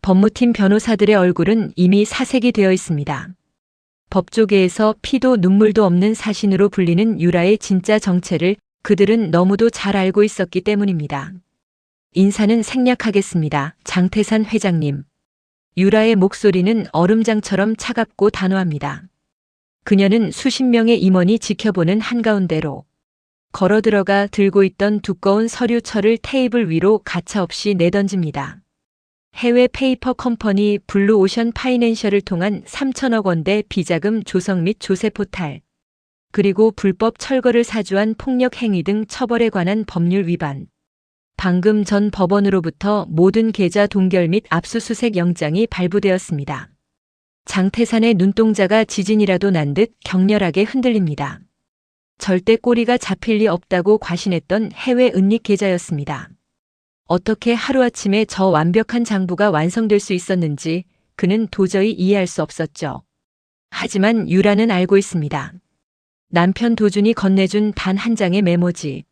S1: 법무팀 변호사들의 얼굴은 이미 사색이 되어 있습니다. 법조계에서 피도 눈물도 없는 사신으로 불리는 유라의 진짜 정체를 그들은 너무도 잘 알고 있었기 때문입니다. 인사는 생략하겠습니다. 장태산 회장님. 유라의 목소리는 얼음장처럼 차갑고 단호합니다. 그녀는 수십 명의 임원이 지켜보는 한가운데로 걸어 들어가 들고 있던 두꺼운 서류철을 테이블 위로 가차없이 내던집니다. 해외 페이퍼 컴퍼니 블루오션 파이낸셜을 통한 3천억 원대 비자금 조성 및 조세 포탈. 그리고 불법 철거를 사주한 폭력 행위 등 처벌에 관한 법률 위반. 방금 전 법원으로부터 모든 계좌 동결 및 압수수색 영장이 발부되었습니다. 장태산의 눈동자가 지진이라도 난 듯 격렬하게 흔들립니다. 절대 꼬리가 잡힐 리 없다고 과신했던 해외 은닉 계좌였습니다. 어떻게 하루아침에 저 완벽한 장부가 완성될 수 있었는지 그는 도저히 이해할 수 없었죠. 하지만 유라는 알고 있습니다. 남편 도준이 건네준 단 한 장의 메모지.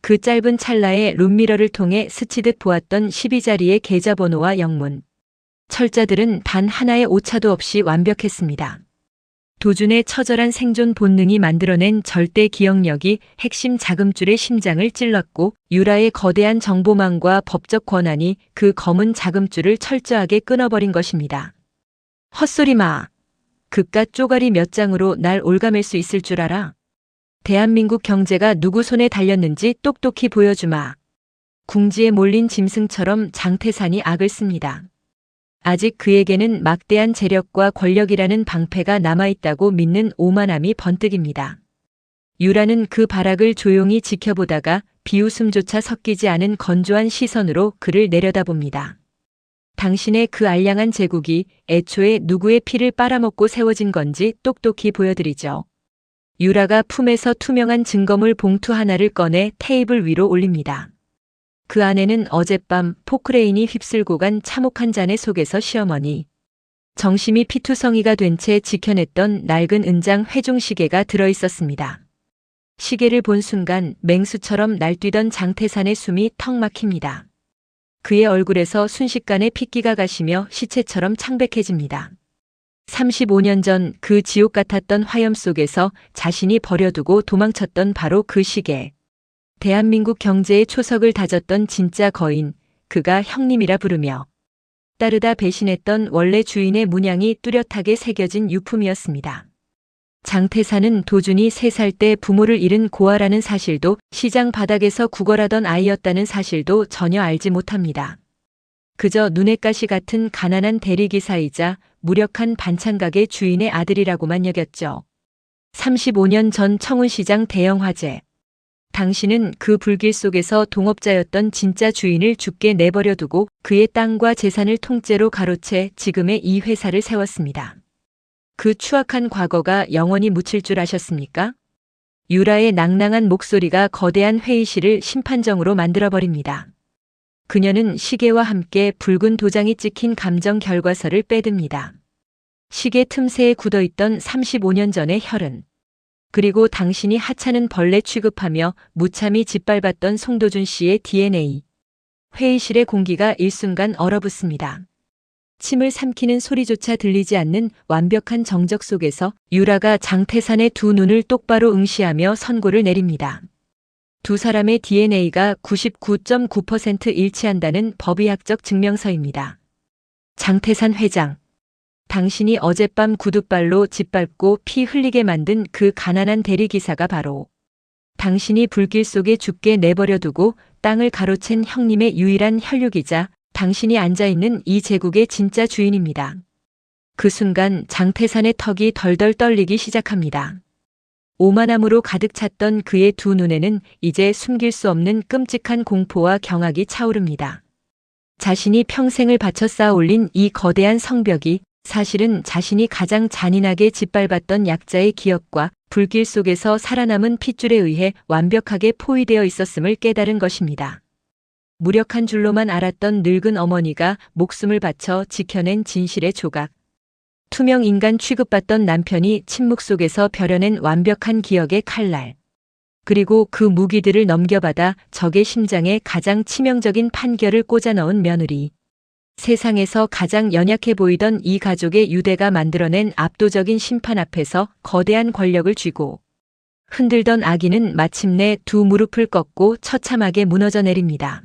S1: 그 짧은 찰나에 룸미러를 통해 스치듯 보았던 12자리의 계좌번호와 영문. 철자들은 단 하나의 오차도 없이 완벽했습니다. 도준의 처절한 생존 본능이 만들어낸 절대 기억력이 핵심 자금줄의 심장을 찔렀고 유라의 거대한 정보망과 법적 권한이 그 검은 자금줄을 철저하게 끊어버린 것입니다. 헛소리 마. 그깟 쪼가리 몇 장으로 날 올가맬 수 있을 줄 알아? 대한민국 경제가 누구 손에 달렸는지 똑똑히 보여주마. 궁지에 몰린 짐승처럼 장태산이 악을 씁니다. 아직 그에게는 막대한 재력과 권력이라는 방패가 남아있다고 믿는 오만함이 번뜩입니다. 유라는 그 발악을 조용히 지켜보다가 비웃음조차 섞이지 않은 건조한 시선으로 그를 내려다봅니다. 당신의 그 알량한 제국이 애초에 누구의 피를 빨아먹고 세워진 건지 똑똑히 보여드리죠. 유라가 품에서 투명한 증거물 봉투 하나를 꺼내 테이블 위로 올립니다. 그 안에는 어젯밤 포크레인이 휩쓸고 간 참혹 한 잔의 속에서 시어머니 정심이 피투성이가 된 채 지켜냈던 낡은 은장 회중시계가 들어있었습니다. 시계를 본 순간 맹수처럼 날뛰던 장태산의 숨이 턱 막힙니다. 그의 얼굴에서 순식간에 핏기가 가시며 시체처럼 창백해집니다. 35년 전 그 지옥 같았던 화염 속에서 자신이 버려두고 도망쳤던 바로 그 시계. 대한민국 경제의 초석을 다졌던 진짜 거인, 그가 형님이라 부르며 따르다 배신했던 원래 주인의 문양이 뚜렷하게 새겨진 유품이었습니다. 장태산은 도준이 3살 때 부모를 잃은 고아라는 사실도 시장 바닥에서 구걸하던 아이였다는 사실도 전혀 알지 못합니다. 그저 눈엣 가시 같은 가난한 대리기사이자 무력한 반찬가게 주인의 아들이라고만 여겼죠. 35년 전 청운시장 대형 화재. 당신은 그 불길 속에서 동업자였던 진짜 주인을 죽게 내버려 두고 그의 땅과 재산을 통째로 가로채 지금의 이 회사를 세웠습니다. 그 추악한 과거가 영원히 묻힐 줄 아셨습니까? 유라의 낭낭한 목소리가 거대한 회의실을 심판정으로 만들어버립니다. 그녀는 시계와 함께 붉은 도장이 찍힌 감정 결과서를 빼듭니다. 시계 틈새에 굳어있던 35년 전의 혈흔. 그리고 당신이 하찮은 벌레 취급하며 무참히 짓밟았던 송도준 씨의 DNA. 회의실의 공기가 일순간 얼어붙습니다. 침을 삼키는 소리조차 들리지 않는 완벽한 정적 속에서 유라가 장태산의 두 눈을 똑바로 응시하며 선고를 내립니다. 두 사람의 DNA가 99.9% 일치한다는 법의학적 증명서입니다. 장태산 회장. 당신이 어젯밤 구둣발로 짓밟고 피 흘리게 만든 그 가난한 대리기사가 바로 당신이 불길 속에 죽게 내버려 두고 땅을 가로챈 형님의 유일한 혈육이자 당신이 앉아있는 이 제국의 진짜 주인입니다. 그 순간 장태산의 턱이 덜덜 떨리기 시작합니다. 오만함으로 가득 찼던 그의 두 눈에는 이제 숨길 수 없는 끔찍한 공포와 경악이 차오릅니다. 자신이 평생을 바쳐 쌓아 올린 이 거대한 성벽이 사실은 자신이 가장 잔인하게 짓밟았던 약자의 기억과 불길 속에서 살아남은 핏줄에 의해 완벽하게 포위되어 있었음을 깨달은 것입니다. 무력한 줄로만 알았던 늙은 어머니가 목숨을 바쳐 지켜낸 진실의 조각. 투명 인간 취급받던 남편이 침묵 속에서 벼려낸 완벽한 기억의 칼날. 그리고 그 무기들을 넘겨받아 적의 심장에 가장 치명적인 판결을 꽂아 넣은 며느리. 세상에서 가장 연약해 보이던 이 가족의 유대가 만들어낸 압도적인 심판 앞에서 거대한 권력을 쥐고 흔들던 아기는 마침내 두 무릎을 꺾고 처참하게 무너져 내립니다.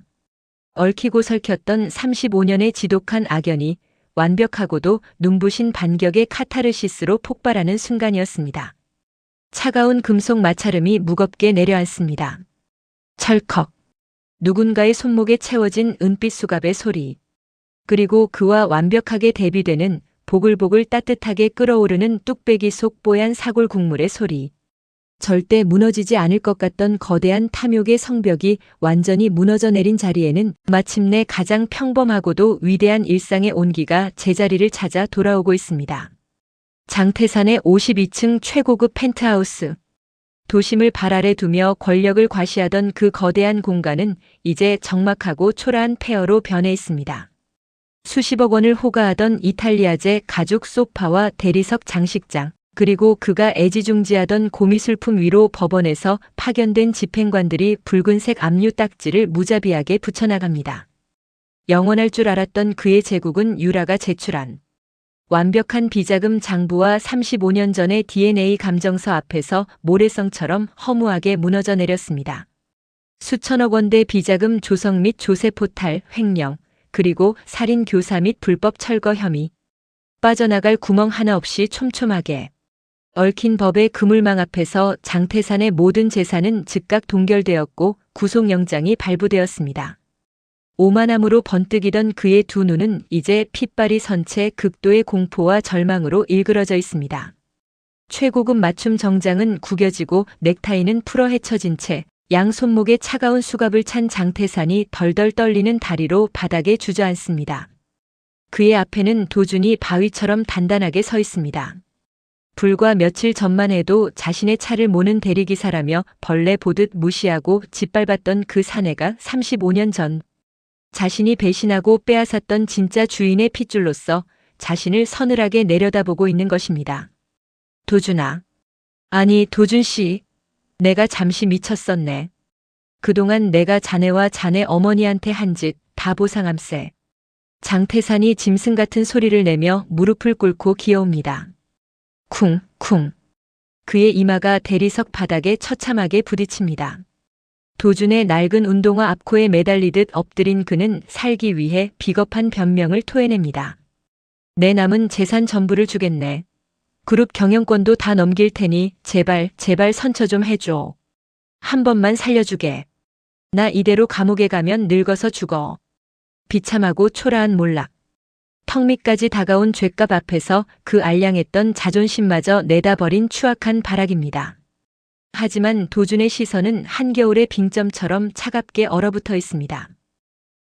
S1: 얽히고 설켰던 35년의 지독한 악연이 완벽하고도 눈부신 반격의 카타르시스로 폭발하는 순간이었습니다. 차가운 금속 마찰음이 무겁게 내려앉습니다. 철컥. 누군가의 손목에 채워진 은빛 수갑의 소리. 그리고 그와 완벽하게 대비되는 보글보글 따뜻하게 끓어오르는 뚝배기 속 뽀얀 사골 국물의 소리. 절대 무너지지 않을 것 같던 거대한 탐욕의 성벽이 완전히 무너져 내린 자리에는 마침내 가장 평범하고도 위대한 일상의 온기가 제자리를 찾아 돌아오고 있습니다. 장태산의 52층 최고급 펜트하우스. 도심을 발 아래 두며 권력을 과시하던 그 거대한 공간은 이제 적막하고 초라한 폐허로 변해 있습니다. 수십억 원을 호가하던 이탈리아제 가죽 소파와 대리석 장식장, 그리고 그가 애지중지하던 고미술품 위로 법원에서 파견된 집행관들이 붉은색 압류 딱지를 무자비하게 붙여나갑니다. 영원할 줄 알았던 그의 제국은 유라가 제출한 완벽한 비자금 장부와 35년 전의 DNA 감정서 앞에서 모래성처럼 허무하게 무너져 내렸습니다. 수천억 원대 비자금 조성 및 조세 포탈, 횡령, 그리고 살인 교사 및 불법 철거 혐의. 빠져나갈 구멍 하나 없이 촘촘하게 얽힌 법의 그물망 앞에서 장태산의 모든 재산은 즉각 동결되었고 구속영장이 발부되었습니다. 오만함으로 번뜩이던 그의 두 눈은 이제 핏발이 선 채 극도의 공포와 절망으로 일그러져 있습니다. 최고급 맞춤 정장은 구겨지고 넥타이는 풀어 헤쳐진 채 양 손목에 차가운 수갑을 찬 장태산이 덜덜 떨리는 다리로 바닥에 주저앉습니다. 그의 앞에는 도준이 바위처럼 단단하게 서 있습니다. 불과 며칠 전만 해도 자신의 차를 모는 대리기사라며 벌레 보듯 무시하고 짓밟았던 그 사내가 35년 전 자신이 배신하고 빼앗았던 진짜 주인의 핏줄로서 자신을 서늘하게 내려다보고 있는 것입니다. 도준아. 아니, 도준씨. 내가 잠시 미쳤었네. 그동안 내가 자네와 자네 어머니한테 한 짓 다 보상함세. 장태산이 짐승 같은 소리를 내며 무릎을 꿇고 기어옵니다. 쿵쿵. 그의 이마가 대리석 바닥에 처참하게 부딪힙니다. 도준의 낡은 운동화 앞코에 매달리듯 엎드린 그는 살기 위해 비겁한 변명을 토해냅니다. 내 남은 재산 전부를 주겠네. 그룹 경영권도 다 넘길 테니 제발 선처 좀 해줘. 한 번만 살려주게. 나 이대로 감옥에 가면 늙어서 죽어. 비참하고 초라한 몰락. 턱 밑까지 다가온 죗값 앞에서 그 알량했던 자존심마저 내다버린 추악한 발악입니다. 하지만 도준의 시선은 한겨울의 빙점처럼 차갑게 얼어붙어 있습니다.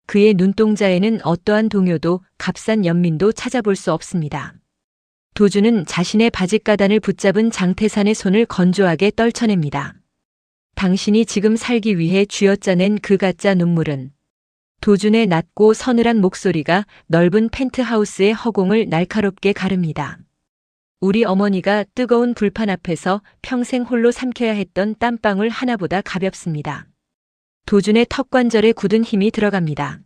S1: 그의 눈동자에는 어떠한 동요도 값싼 연민도 찾아볼 수 없습니다. 도준은 자신의 바짓가단을 붙잡은 장태산의 손을 건조하게 떨쳐냅니다. 당신이 지금 살기 위해 쥐어짜낸 그 가짜 눈물은. 도준의 낮고 서늘한 목소리가 넓은 펜트하우스의 허공을 날카롭게 가릅니다. 우리 어머니가 뜨거운 불판 앞에서 평생 홀로 삼켜야 했던 땀방울 하나보다 가볍습니다. 도준의 턱관절에 굳은 힘이 들어갑니다.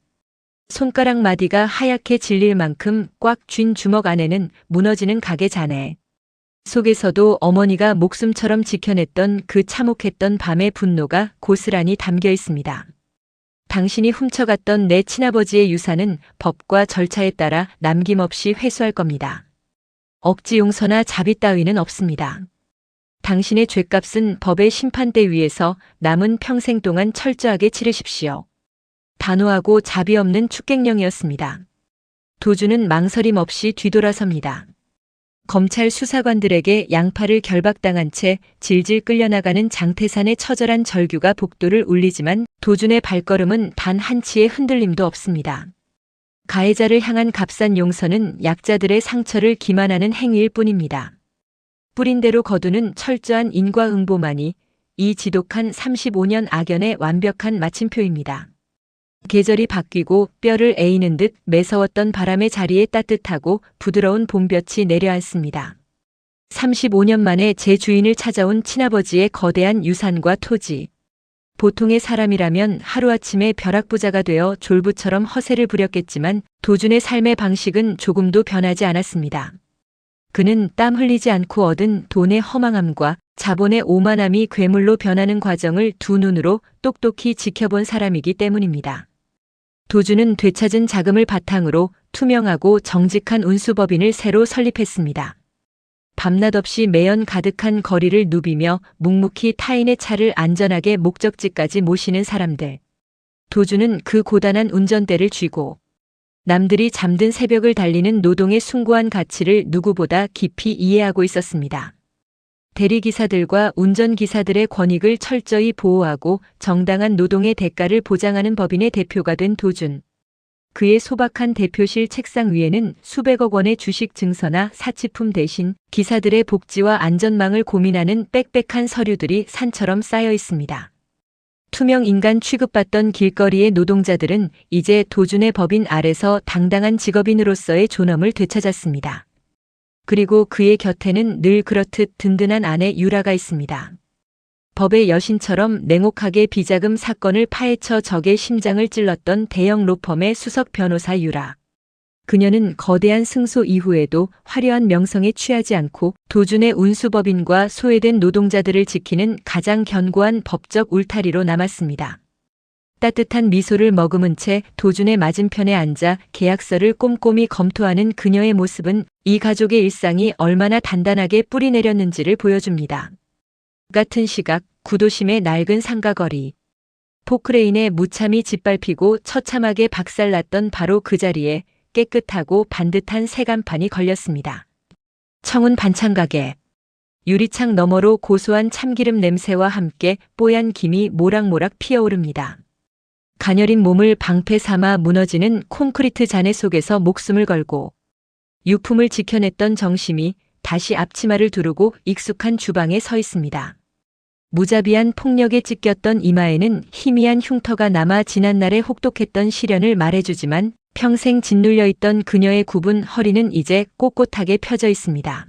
S1: 손가락 마디가 하얗게 질릴 만큼 꽉 쥔 주먹 안에는 무너지는 가게 잔해. 속에서도 어머니가 목숨처럼 지켜냈던 그 참혹했던 밤의 분노가 고스란히 담겨 있습니다. 당신이 훔쳐갔던 내 친아버지의 유산은 법과 절차에 따라 남김없이 회수할 겁니다. 억지 용서나 자비 따위는 없습니다. 당신의 죗값은 법의 심판대 위에서 남은 평생 동안 철저하게 치르십시오. 단호하고 자비 없는 축객령이었습니다. 도준은 망설임 없이 뒤돌아섭니다. 검찰 수사관들에게 양팔을 결박당한 채 질질 끌려나가는 장태산의 처절한 절규가 복도를 울리지만 도준의 발걸음은 단 한치의 흔들림도 없습니다. 가해자를 향한 값싼 용서는 약자들의 상처를 기만하는 행위일 뿐입니다. 뿌린 대로 거두는 철저한 인과응보만이 이 지독한 35년 악연의 완벽한 마침표입니다. 계절이 바뀌고 뼈를 에이는 듯 매서웠던 바람의 자리에 따뜻하고 부드러운 봄볕이 내려앉습니다. 35년 만에 제 주인을 찾아온 친아버지의 거대한 유산과 토지. 보통의 사람이라면 하루아침에 벼락부자가 되어 졸부처럼 허세를 부렸겠지만 도준의 삶의 방식은 조금도 변하지 않았습니다. 그는 땀 흘리지 않고 얻은 돈의 허망함과 자본의 오만함이 괴물로 변하는 과정을 두 눈으로 똑똑히 지켜본 사람이기 때문입니다. 도준은 되찾은 자금을 바탕으로 투명하고 정직한 운수법인을 새로 설립했습니다. 밤낮 없이 매연 가득한 거리를 누비며 묵묵히 타인의 차를 안전하게 목적지까지 모시는 사람들. 도준은 그 고단한 운전대를 쥐고 남들이 잠든 새벽을 달리는 노동의 숭고한 가치를 누구보다 깊이 이해하고 있었습니다. 대리기사들과 운전기사들의 권익을 철저히 보호하고 정당한 노동의 대가를 보장하는 법인의 대표가 된 도준. 그의 소박한 대표실 책상 위에는 수백억 원의 주식 증서나 사치품 대신 기사들의 복지와 안전망을 고민하는 빽빽한 서류들이 산처럼 쌓여 있습니다. 투명 인간 취급받던 길거리의 노동자들은 이제 도준의 법인 아래서 당당한 직업인으로서의 존엄을 되찾았습니다. 그리고 그의 곁에는 늘 그렇듯 든든한 아내 유라가 있습니다. 법의 여신처럼 냉혹하게 비자금 사건을 파헤쳐 적의 심장을 찔렀던 대형 로펌의 수석 변호사 유라. 그녀는 거대한 승소 이후에도 화려한 명성에 취하지 않고 도준의 운수법인과 소외된 노동자들을 지키는 가장 견고한 법적 울타리로 남았습니다. 따뜻한 미소를 머금은 채 도준의 맞은편에 앉아 계약서를 꼼꼼히 검토하는 그녀의 모습은 이 가족의 일상이 얼마나 단단하게 뿌리내렸는지를 보여줍니다. 같은 시각 구도심의 낡은 상가거리. 포크레인에 무참히 짓밟히고 처참하게 박살났던 바로 그 자리에 깨끗하고 반듯한 새간판이 걸렸습니다. 청운 반찬가게. 유리창 너머로 고소한 참기름 냄새와 함께 뽀얀 김이 모락모락 피어오릅니다. 가녀린 몸을 방패 삼아 무너지는 콘크리트 잔해 속에서 목숨을 걸고 유품을 지켜냈던 정심이 다시 앞치마를 두르고 익숙한 주방에 서 있습니다. 무자비한 폭력에 찢겼던 이마에는 희미한 흉터가 남아 지난날에 혹독했던 시련을 말해주지만 평생 짓눌려 있던 그녀의 굽은 허리는 이제 꼿꼿하게 펴져 있습니다.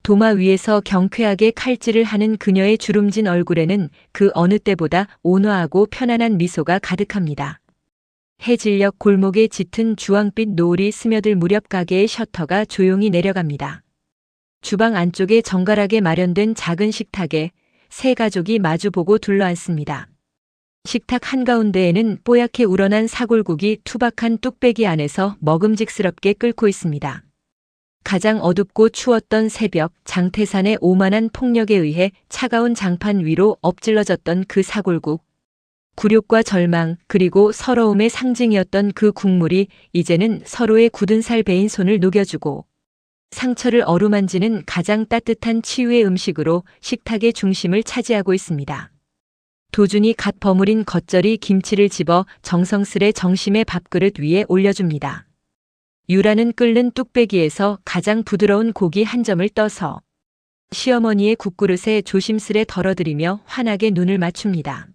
S1: 도마 위에서 경쾌하게 칼질을 하는 그녀의 주름진 얼굴에는 그 어느 때보다 온화하고 편안한 미소가 가득합니다. 해질녘 골목에 짙은 주황빛 노을이 스며들 무렵 가게의 셔터가 조용히 내려갑니다. 주방 안쪽에 정갈하게 마련된 작은 식탁에 세 가족이 마주보고 둘러앉습니다. 식탁 한가운데에는 뽀얗게 우러난 사골국이 투박한 뚝배기 안에서 먹음직스럽게 끓고 있습니다. 가장 어둡고 추웠던 새벽, 장태산의 오만한 폭력에 의해 차가운 장판 위로 엎질러졌던 그 사골국. 굴욕과 절망, 그리고 서러움의 상징이었던 그 국물이 이제는 서로의 굳은 살 베인 손을 녹여주고 상처를 어루만지는 가장 따뜻한 치유의 음식으로 식탁의 중심을 차지하고 있습니다. 도준이 갓 버무린 겉절이 김치를 집어 정성스레 정심의 밥그릇 위에 올려줍니다. 유라는 끓는 뚝배기에서 가장 부드러운 고기 한 점을 떠서 시어머니의 국그릇에 조심스레 덜어들이며 환하게 눈을 맞춥니다.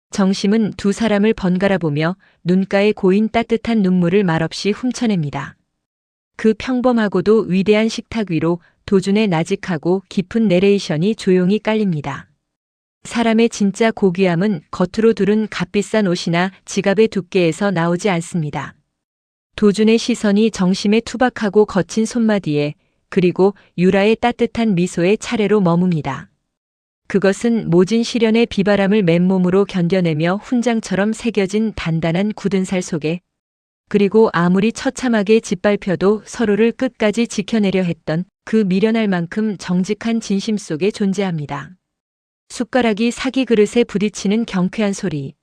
S1: 정심은 두 사람을 번갈아 보며 눈가에 고인 따뜻한 눈물을 말없이 훔쳐냅니다. 그 평범하고도 위대한 식탁 위로 도준의 나직하고 깊은 내레이션이 조용히 깔립니다. 사람의 진짜 고귀함은 겉으로 두른 값비싼 옷이나 지갑의 두께에서 나오지 않습니다. 도준의 시선이 정심의 투박하고 거친 손마디에 그리고 유라의 따뜻한 미소에 차례로 머뭅니다. 그것은 모진 시련의 비바람을 맨몸으로 견뎌내며 훈장처럼 새겨진 단단한 굳은 살 속에 그리고 아무리 처참하게 짓밟혀도 서로를 끝까지 지켜내려 했던 그 미련할 만큼 정직한 진심 속에 존재합니다. 숟가락이 사기 그릇에 부딪히는 경쾌한 소리.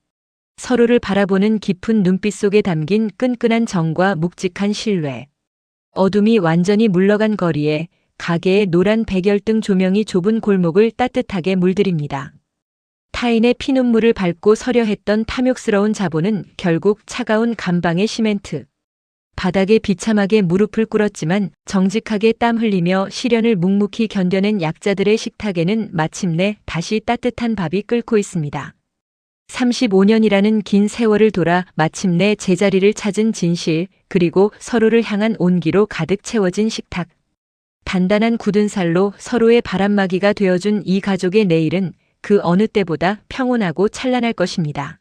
S1: 서로를 바라보는 깊은 눈빛 속에 담긴 끈끈한 정과 묵직한 신뢰. 어둠이 완전히 물러간 거리에 가게의 노란 백열등 조명이 좁은 골목을 따뜻하게 물들입니다. 타인의 피눈물을 밟고 서려 했던 탐욕스러운 자본은 결국 차가운 감방의 시멘트. 바닥에 비참하게 무릎을 꿇었지만 정직하게 땀 흘리며 시련을 묵묵히 견뎌낸 약자들의 식탁에는 마침내 다시 따뜻한 밥이 끓고 있습니다. 35년이라는 긴 세월을 돌아 마침내 제자리를 찾은 진실, 그리고 서로를 향한 온기로 가득 채워진 식탁. 단단한 굳은 살로 서로의 바람막이가 되어준 이 가족의 내일은 그 어느 때보다 평온하고 찬란할 것입니다.